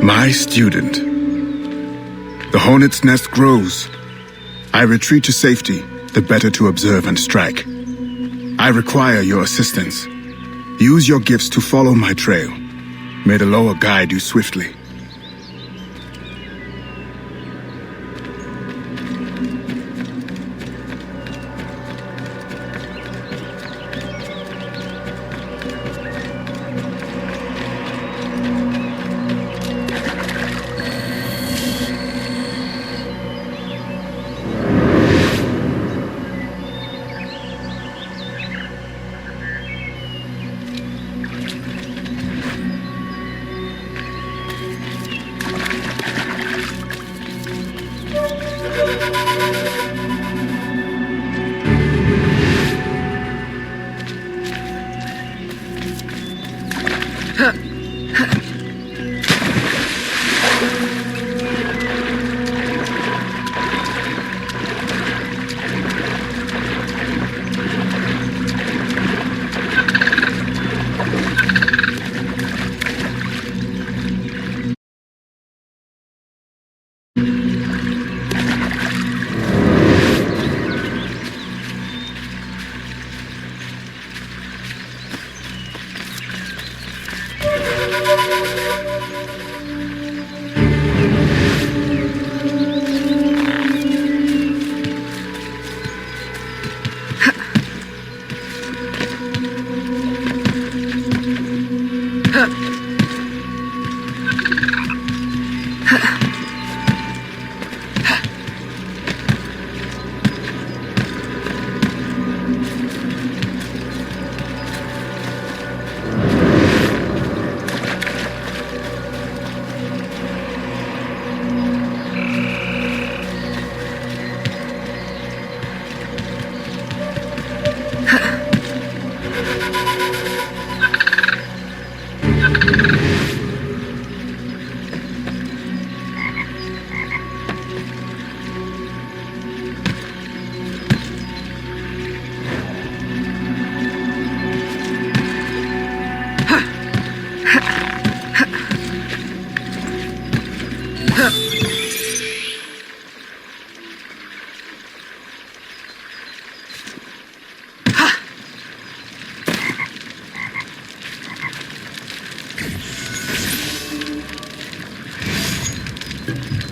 My student. The hornet's nest grows. I retreat to safety, the better to observe and strike. I require your assistance. Use your gifts to follow my trail. May the Loa guide you swiftly.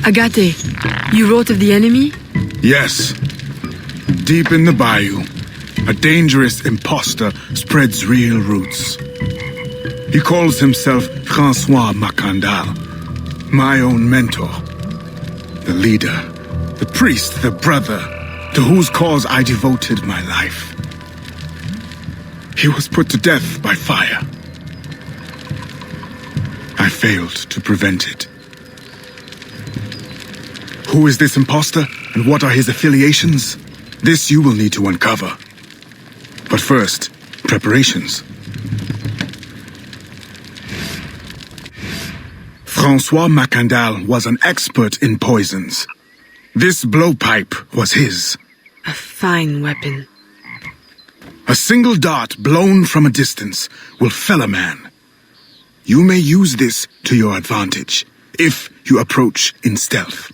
Agate, you wrote of the enemy? Yes. Deep in the bayou, a dangerous impostor spreads real roots. He calls himself Francois Macandal, my own mentor. The leader, the priest, the brother, to whose cause I devoted my life. He was put to death by fire. I failed to prevent it. Who is this impostor, and what are his affiliations? This you will need to uncover. But first, preparations. Francois Macandal was an expert in poisons. This blowpipe was his. A fine weapon. A single dart blown from a distance will fell a man. You may use this to your advantage, if you approach in stealth.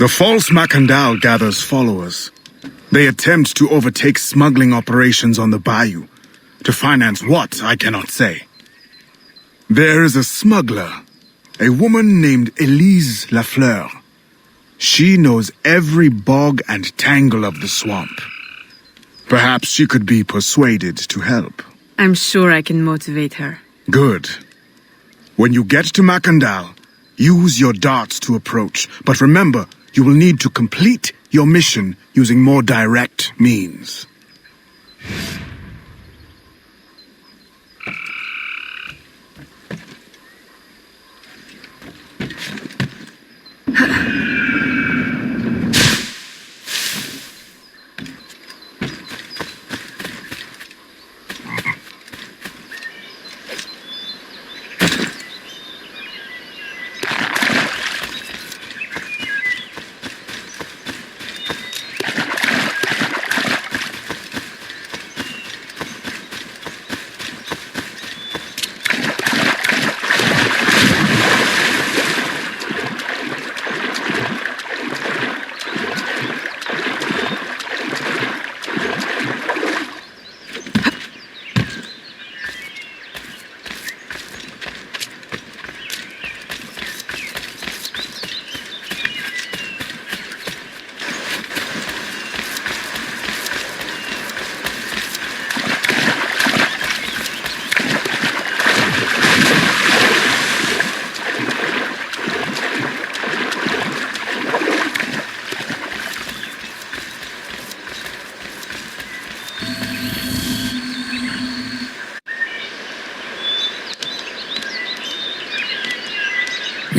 The false Macandal gathers followers. They attempt to overtake smuggling operations on the bayou. To finance what, I cannot say. There is a smuggler, a woman named Elise Lafleur. She knows every bog and tangle of the swamp. Perhaps she could be persuaded to help. I'm sure I can motivate her. Good. When you get to Macandal, use your darts to approach, but remember, you will need to complete your mission using more direct means.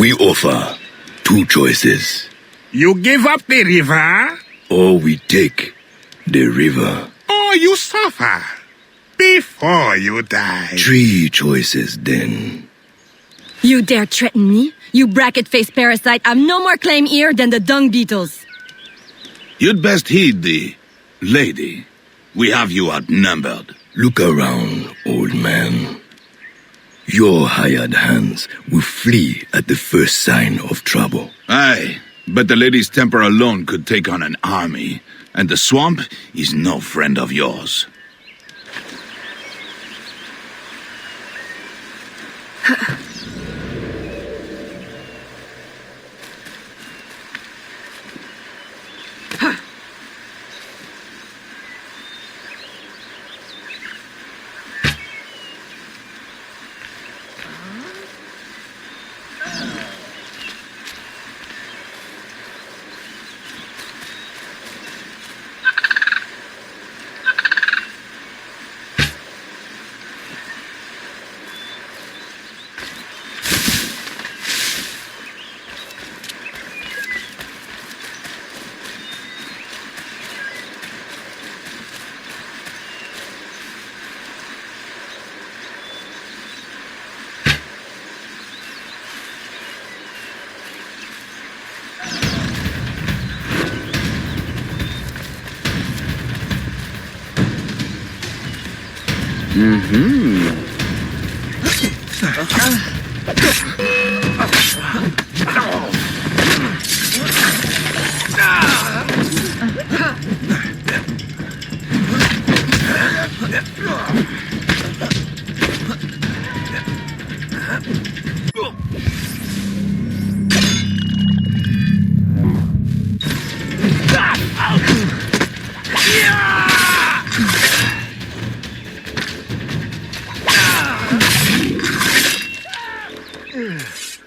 We offer two choices. You give up the river, Or we take the river. or you suffer before you die. Three choices then. You dare threaten me? You bracket-faced parasite, I've no more claim here than the dung beetles. You'd best heed the lady. We have you outnumbered. Look around, old man. Your hired hands will flee at the first sign of trouble. Aye, but the lady's temper alone could take on an army, and the swamp is no friend of yours.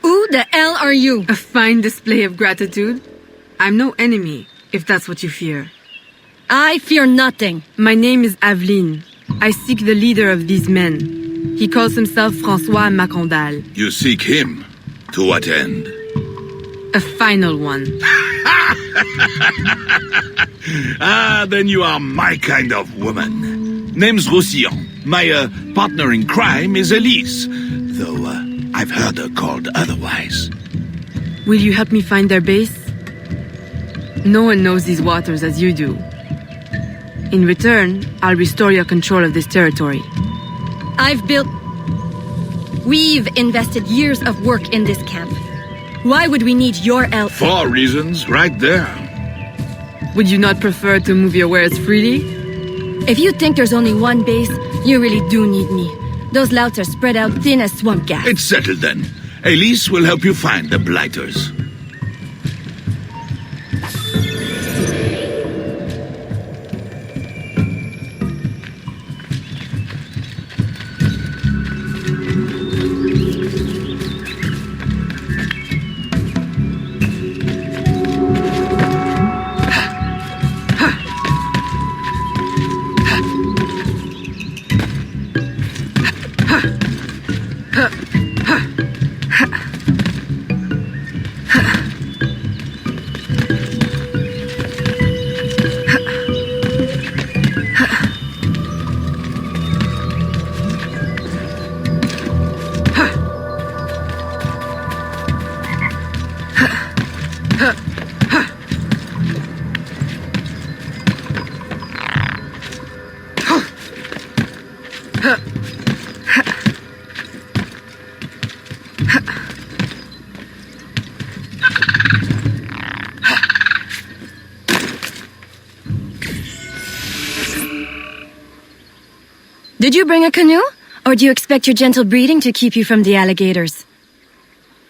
Who the hell are you? A fine display of gratitude. I'm no enemy, if that's what you fear. I fear nothing. My name is Aveline. I seek the leader of these men. He calls himself François Macandal. You seek him. To what end? A final one. Ah, then you are my kind of woman. Name's Roussillon. My partner in crime is Elise, though I've heard her called otherwise. Will you help me find their base? No one knows these waters as you do. In return, I'll restore your control of this territory. We've invested years of work in this camp. Why would we need your help? 4 reasons, right there. Would you not prefer to move your wares freely? If you think there's only one base, you really do need me. Those louts are spread out thin as swamp gas. It's settled then. Elise will help you find the blighters. Did you bring a canoe? Or do you expect your gentle breeding to keep you from the alligators?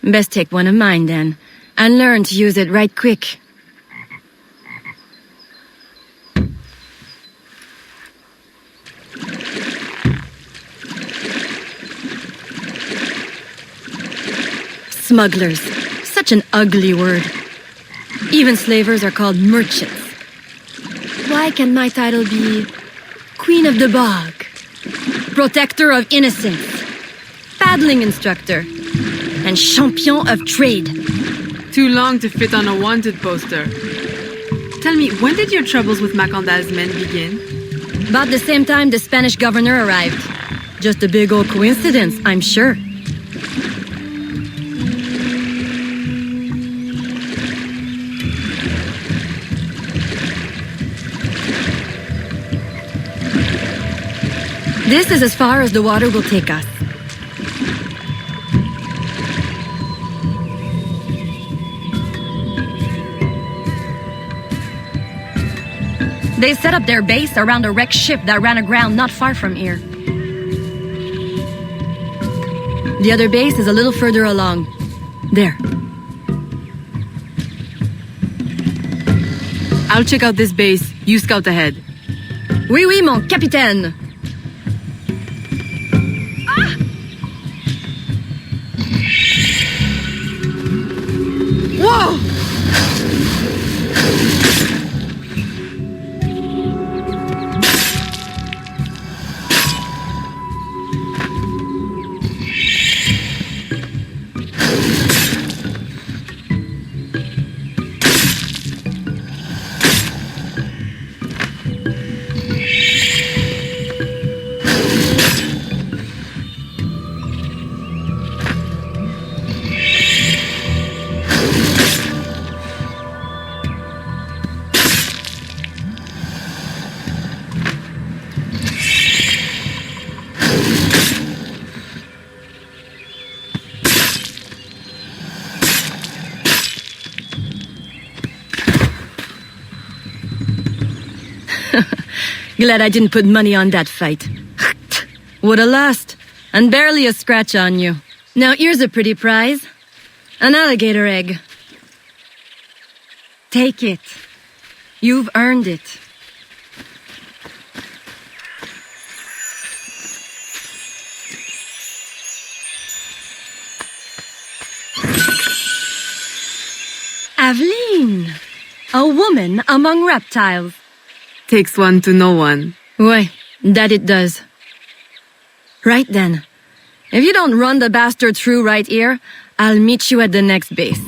Best take one of mine then, and learn to use it right quick. Smugglers. Such an ugly word. Even slavers are called merchants. Why can my title be Queen of the Bog? Protector of Innocence, paddling instructor, and champion of trade. Too long to fit on a wanted poster. Tell me, when did your troubles with Macandal's men begin? About the same time the Spanish governor arrived. Just a big old coincidence, I'm sure. This is as far as the water will take us. They set up their base around a wrecked ship that ran aground not far from here. The other base is a little further along. There. I'll check out this base. You scout ahead. Oui, oui, mon capitaine. Whoa! Glad I didn't put money on that fight. Woulda lost, and barely a scratch on you. Now here's a pretty prize. An alligator egg. Take it. You've earned it. Aveline! A woman among reptiles. Takes one to know one. Ouais, that it does. Right then. If you don't run the bastard through right here, I'll meet you at the next base.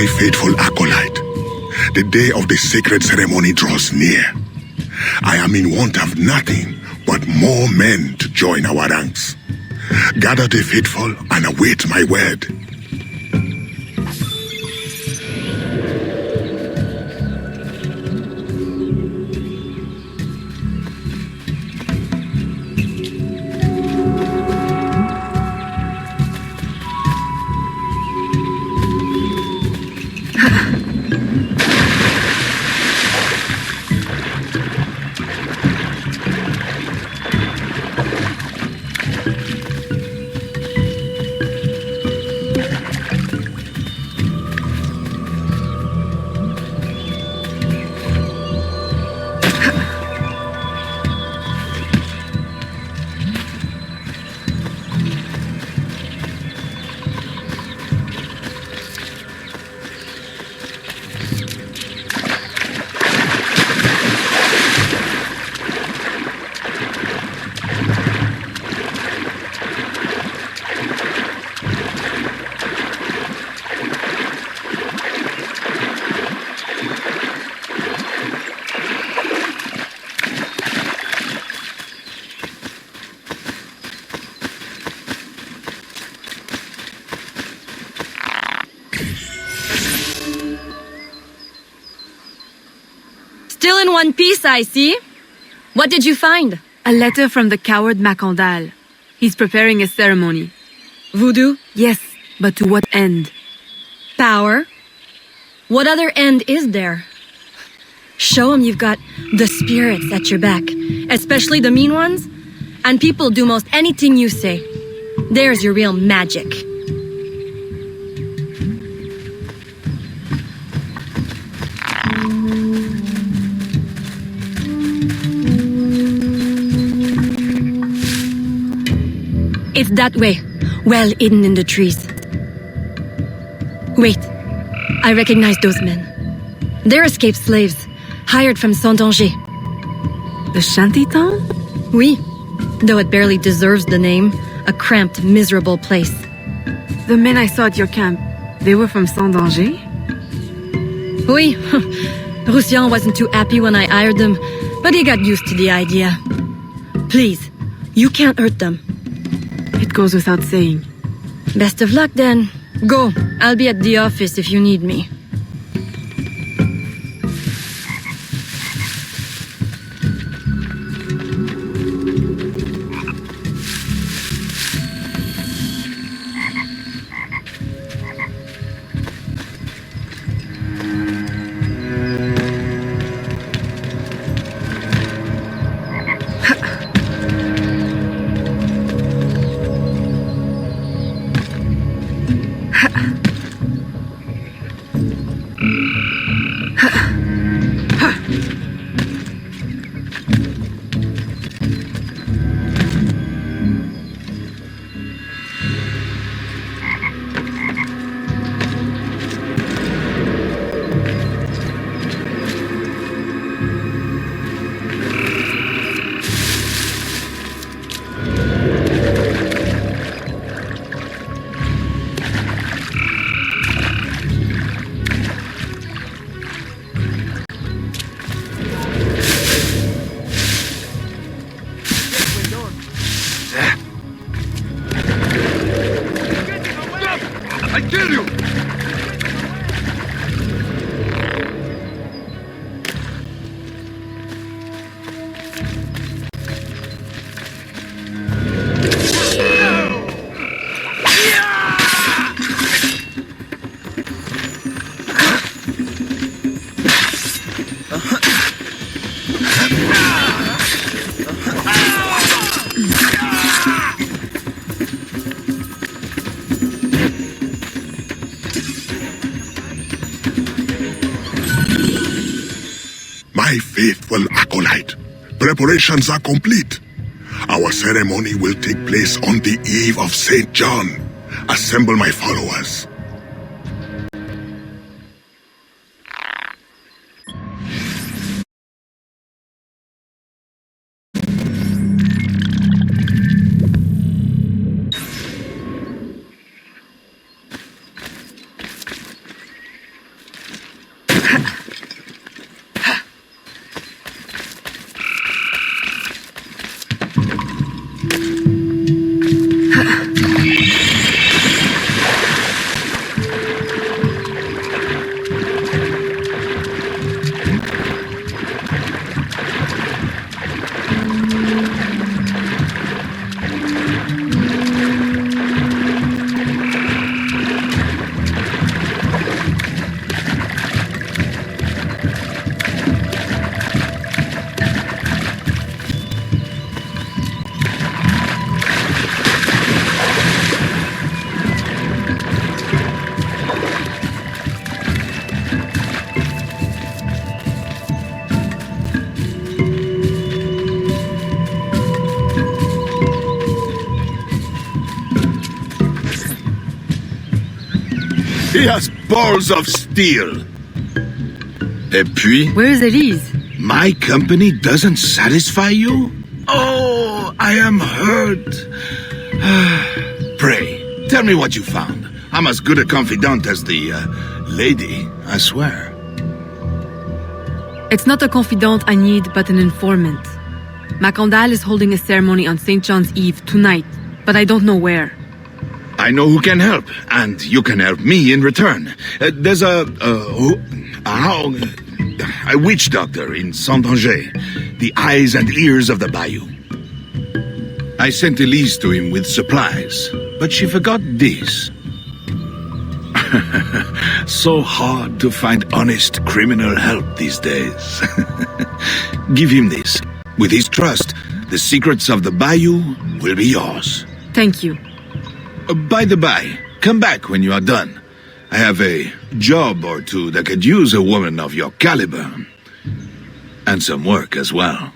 My faithful acolyte, the day of the sacred ceremony draws near. I am in want of nothing but more men to join our ranks. Gather the faithful and await my word. Still in one piece, I see. What did you find? A letter from the coward Macandal. He's preparing a ceremony. Voodoo? Yes, but to what end? Power? What other end is there? Show him you've got the spirits at your back, especially the mean ones, and people do most anything you say. There's your real magic. It's that way, well hidden in the trees. Wait, I recognize those men. They're escaped slaves, hired from Saint-Danger. The shanty town? Oui, though it barely deserves the name, a cramped, miserable place. The men I saw at your camp, they were from Saint-Danger? Oui, Roussillon wasn't too happy when I hired them, but he got used to the idea. Please, you can't hurt them. It goes without saying. Best of luck then. Go, I'll be at the office if you need me. My faithful acolyte, preparations are complete. Our ceremony will take place on the eve of St. John. Assemble my followers. He has balls of steel. Et puis, Where is Elise? my company doesn't satisfy you? Oh, I am hurt. Pray, tell me what you found. I'm as good a confidant as the lady, I swear. It's not a confidant I need, but an informant. Macandal is holding a ceremony on St. John's Eve tonight, but I don't know where. I know who can help, and you can help me in return. There's a witch doctor in Saint-Anger, the eyes and ears of the Bayou. I sent Elise to him with supplies, but she forgot this. So hard to find honest criminal help these days. Give him this. With his trust, the secrets of the Bayou will be yours. Thank you. By the by, come back when you are done. I have a job or two that could use a woman of your caliber. And some work as well.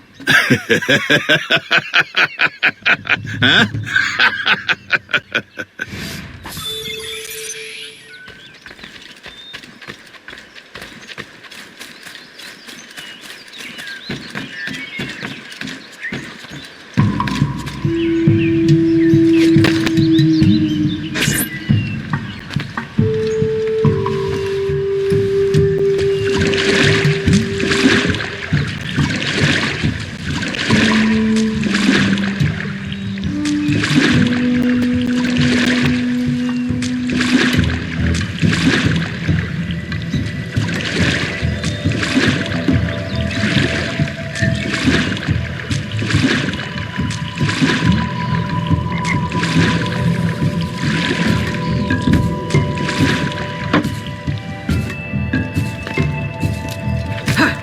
Huh?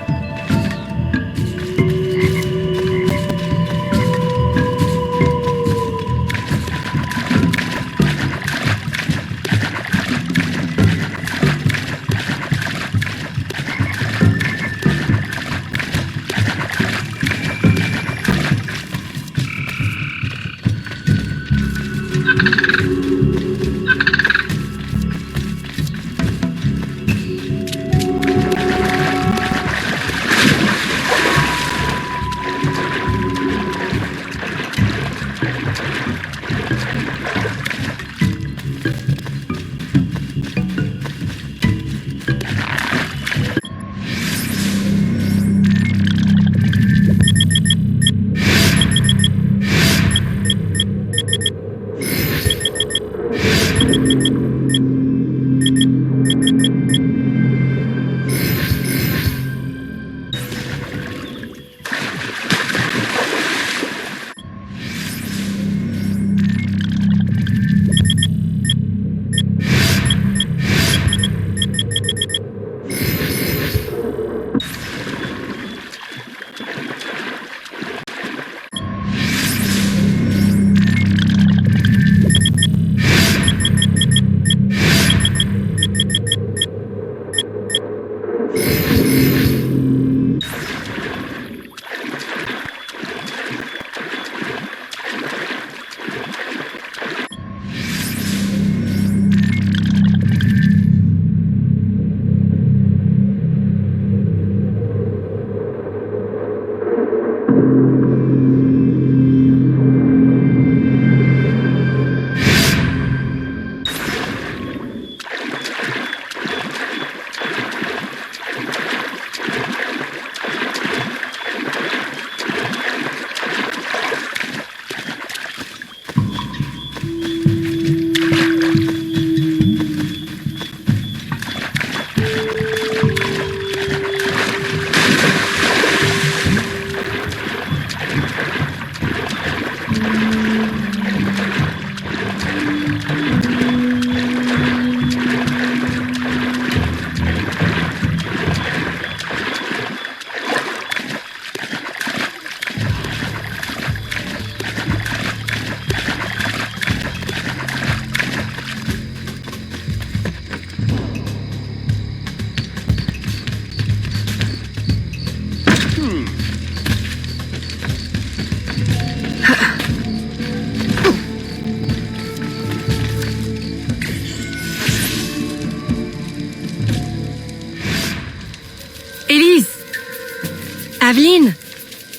Aveline,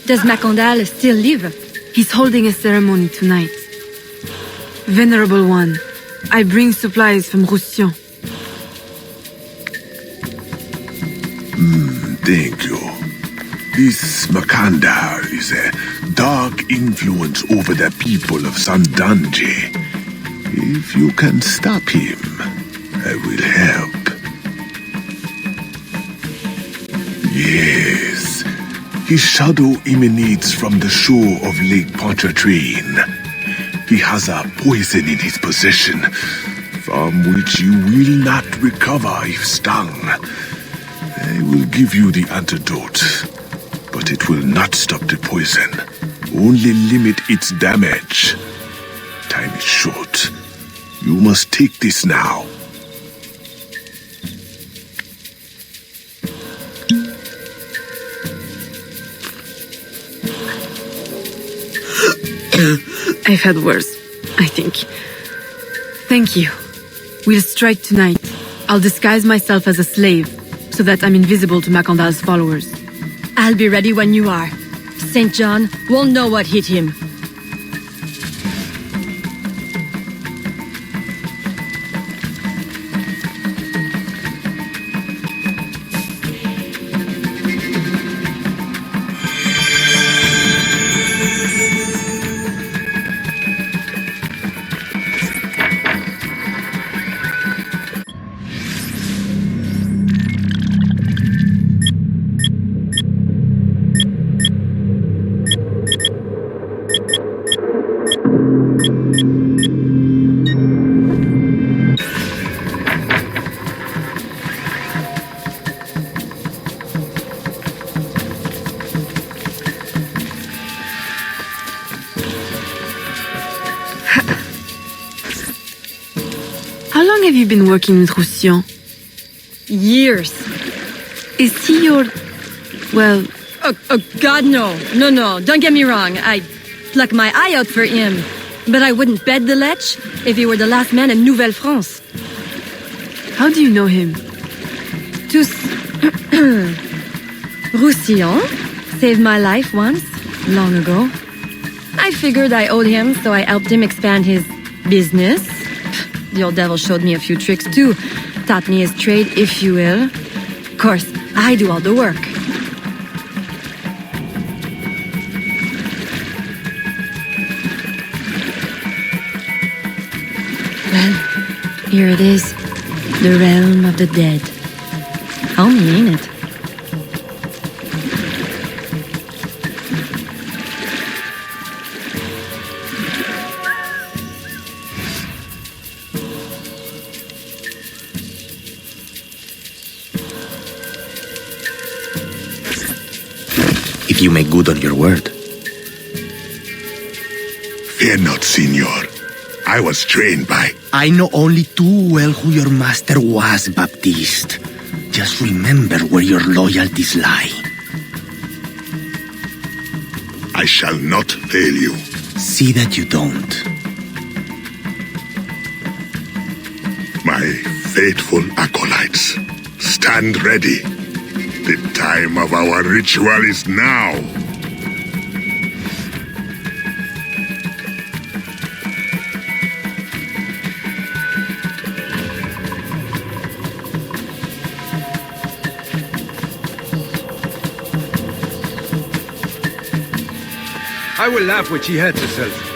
does Macandal still live? He's holding a ceremony tonight. Venerable One, I bring supplies from Roussillon. Thank you. This Makandar is a dark influence over the people of Sandanje. If you can stop him, I will help. Yes. His shadow emanates from the shore of Lake Pontchartrain. He has a poison in his possession, from which you will not recover if stung. I will give you the antidote, but it will not stop the poison, only limit its damage. Time is short. You must take this now. I've had worse, I think. Thank you. We'll strike tonight. I'll disguise myself as a slave, so that I'm invisible to Macandal's followers. I'll be ready when you are. St. John won't know what hit him. How long have you been working with Roussillon? Years. Is he your... well... Oh, God, no. No, don't get me wrong. I'd pluck my eye out for him. But I wouldn't bet the lech if he were the last man in Nouvelle-France. How do you know him? Tous... Roussillon saved my life once, long ago. I figured I owed him, so I helped him expand his business. The old devil showed me a few tricks too. Taught me his trade, if you will. Of course, I do all the work. Well, here it is. The realm of the dead. Homey, ain't it? If you make good on your word. Fear not, Signor. I was trained by... I know only too well who your master was, Baptiste. Just remember where your loyalties lie. I shall not fail you. See that you don't. My faithful acolytes, stand ready. The time of our ritual is now. I will laugh when she hurts herself.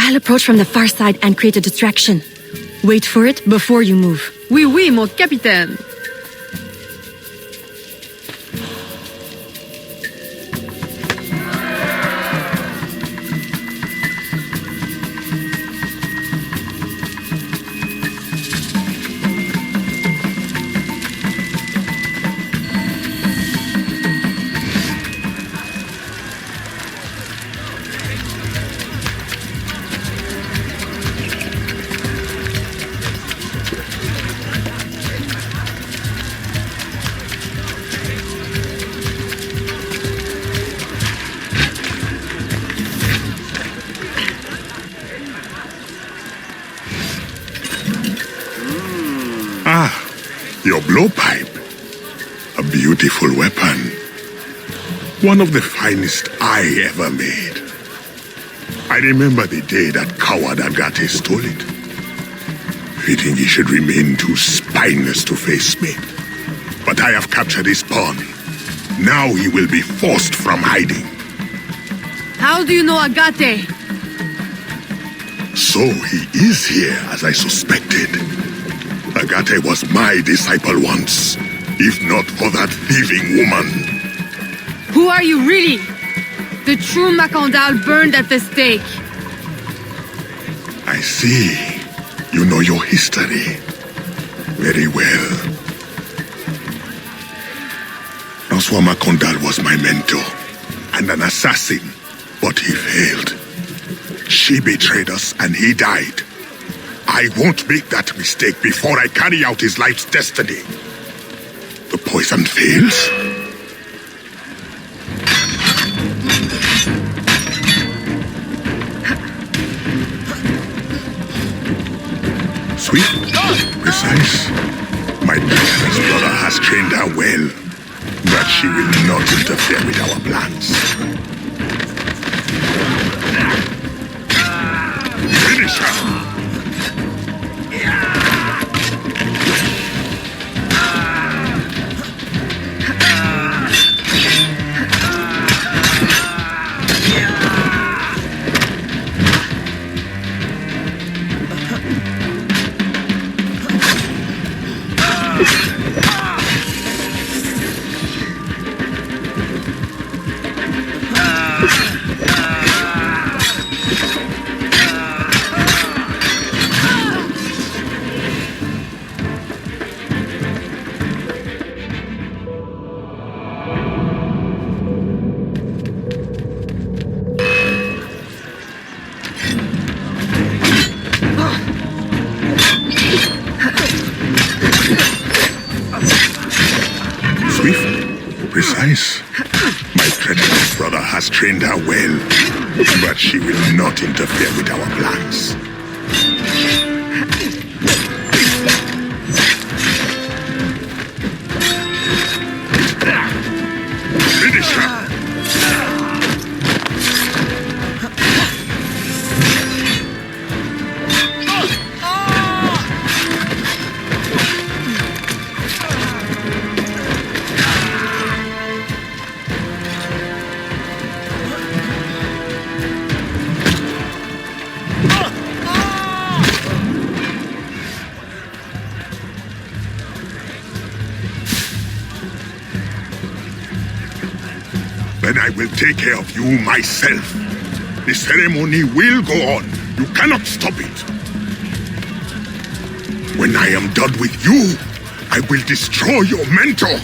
I'll approach from the far side and create a distraction. Wait for it before you move. Oui, oui, mon capitaine. Your blowpipe. A beautiful weapon. One of the finest I ever made. I remember the day that coward Agate stole it. Fitting he should remain too spineless to face me. But I have captured his pawn. Now he will be forced from hiding. How do you know Agate? So he is here as I suspected. Agate was my disciple once, if not for that thieving woman. Who are you really? The true Macandal burned at the stake. I see. You know your history very well. Francois Macandal was my mentor and an assassin, but he failed. She betrayed us and he died. I won't make that mistake before I carry out his life's destiny. The poison fails? Sweet, precise. My daughter's brother has trained her well, but she will not interfere with our plans. Finish her! Precise. My treacherous brother has trained her well, but she will not interfere with our plans. Finish her! Then I will take care of you myself. The ceremony will go on. You cannot stop it. When I am done with you, I will destroy your mentor.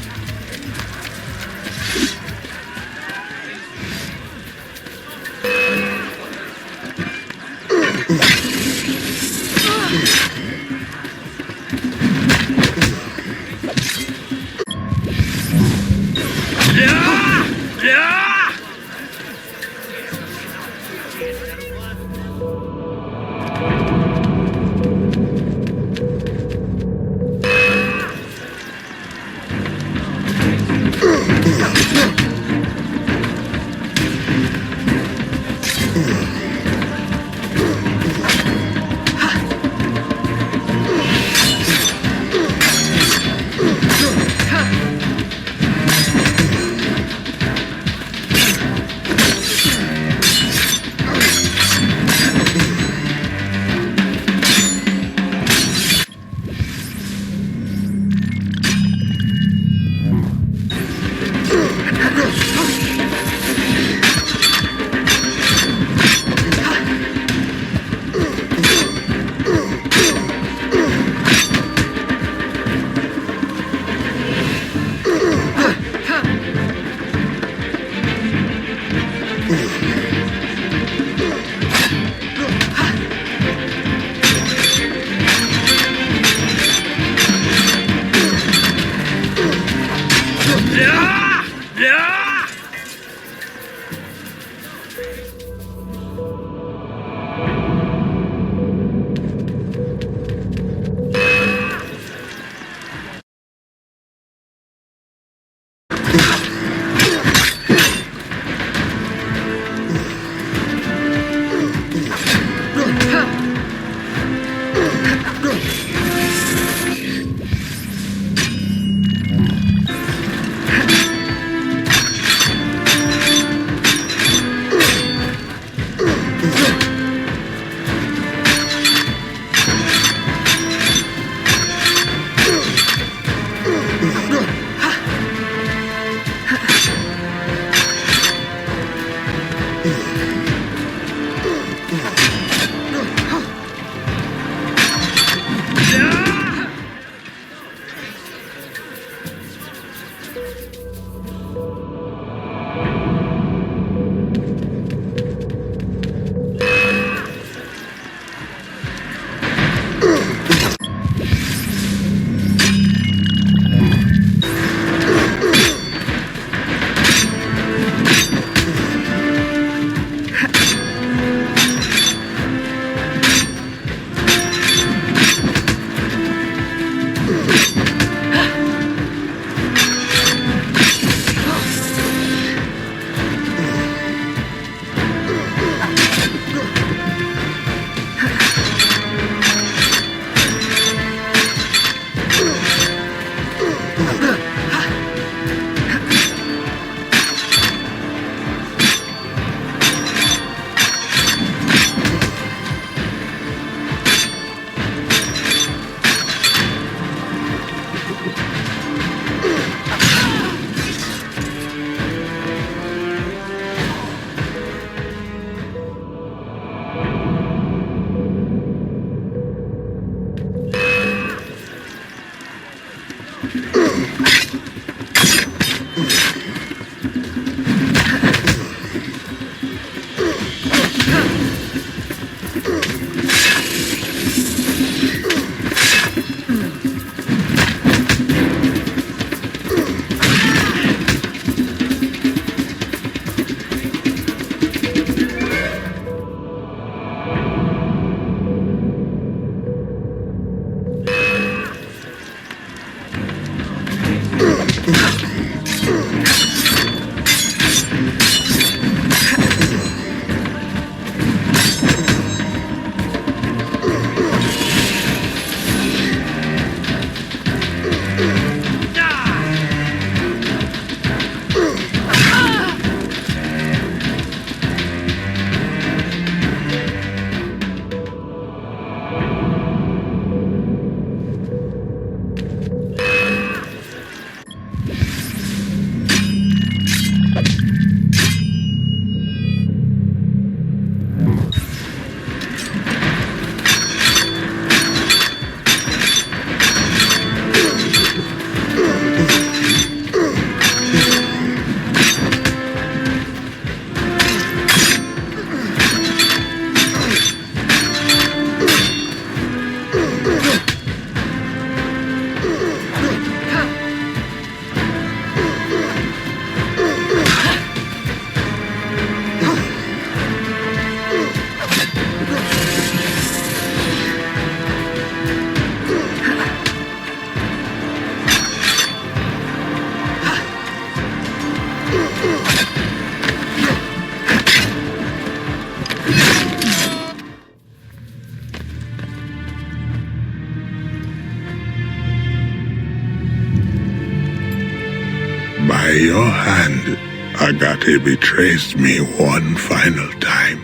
Agate betrays me one final time.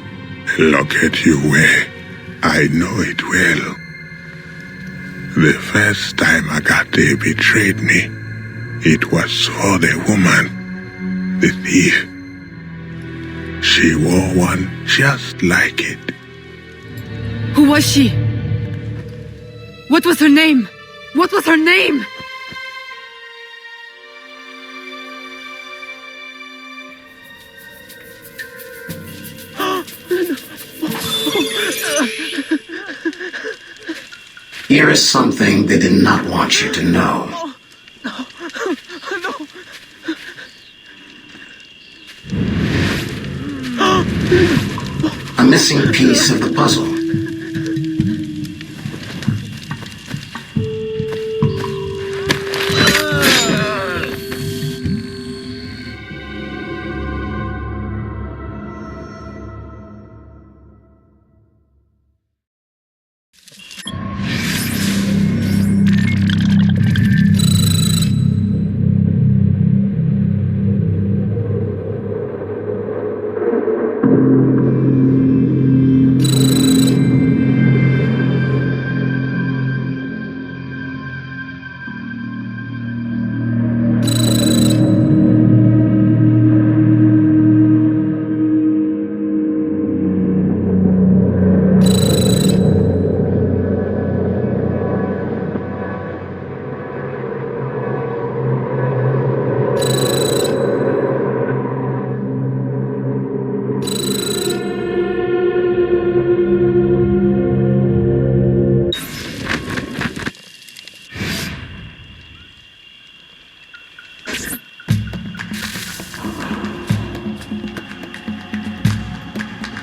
Look at you way. I know it well. The first time Agate betrayed me, it was for the woman, the thief. She wore one just like it. Who was she? What was her name? What was her name? Here is something they did not want you to know. A missing piece of the puzzle.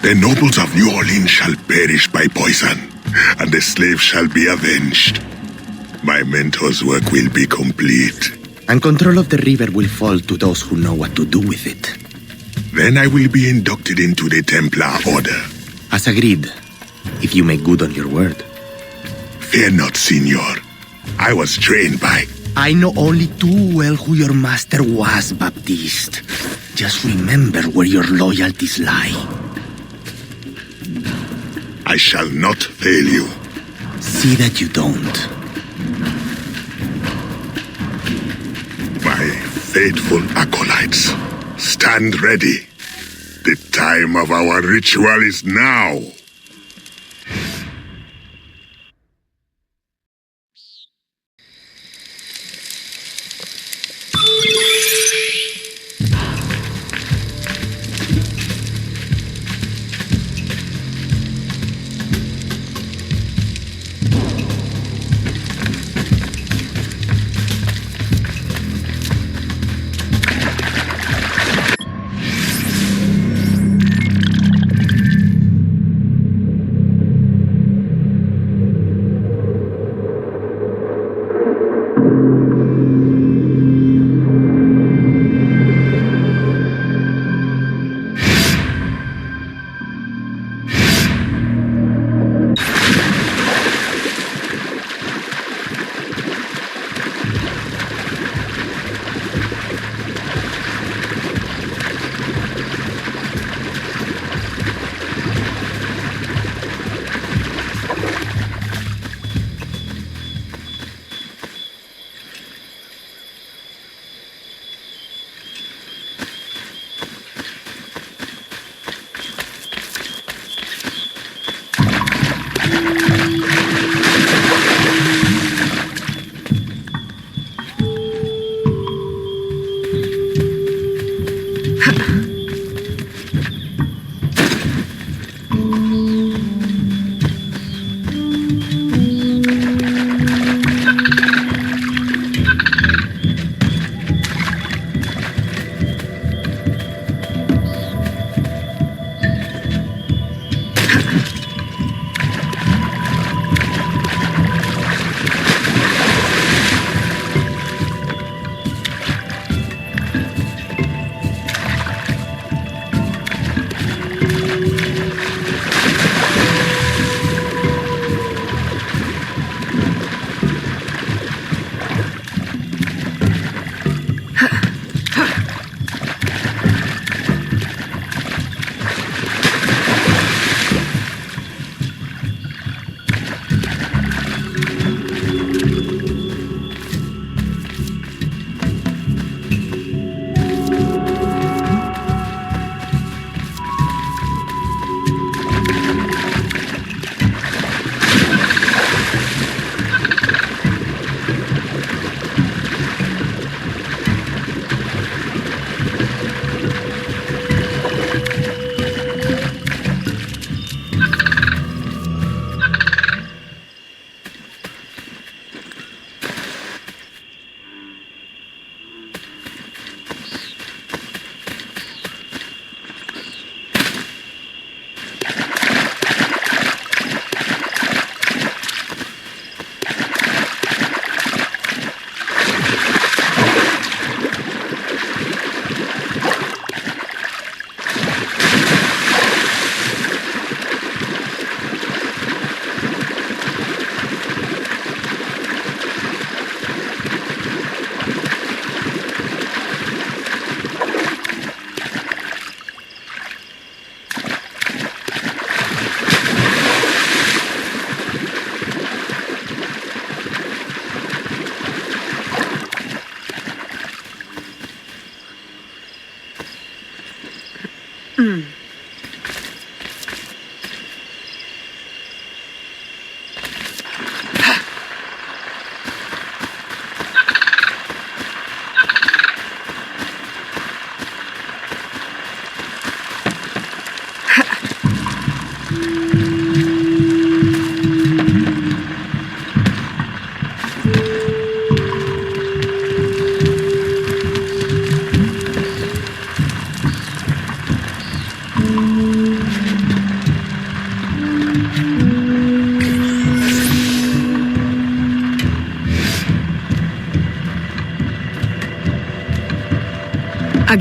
The nobles of New Orleans shall perish by poison, and the slaves shall be avenged. My mentor's work will be complete. And control of the river will fall to those who know what to do with it. Then I will be inducted into the Templar Order. As agreed, if you make good on your word. Fear not, Signor. I was trained by... I know only too well who your master was, Baptiste. Just remember where your loyalties lie. I shall not fail you. See that you don't. My faithful acolytes, stand ready. The time of our ritual is now.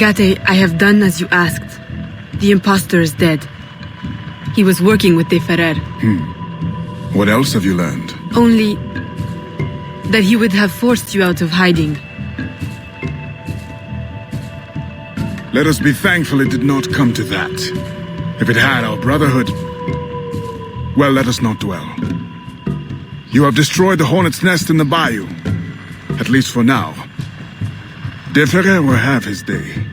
Agate, I have done as you asked. The impostor is dead. He was working with De Ferrer. What else have you learned? Only that he would have forced you out of hiding. Let us be thankful it did not come to that. If it had, our brotherhood... Well, let us not dwell. You have destroyed the hornet's nest in the bayou. At least for now. De Ferrer will have his day.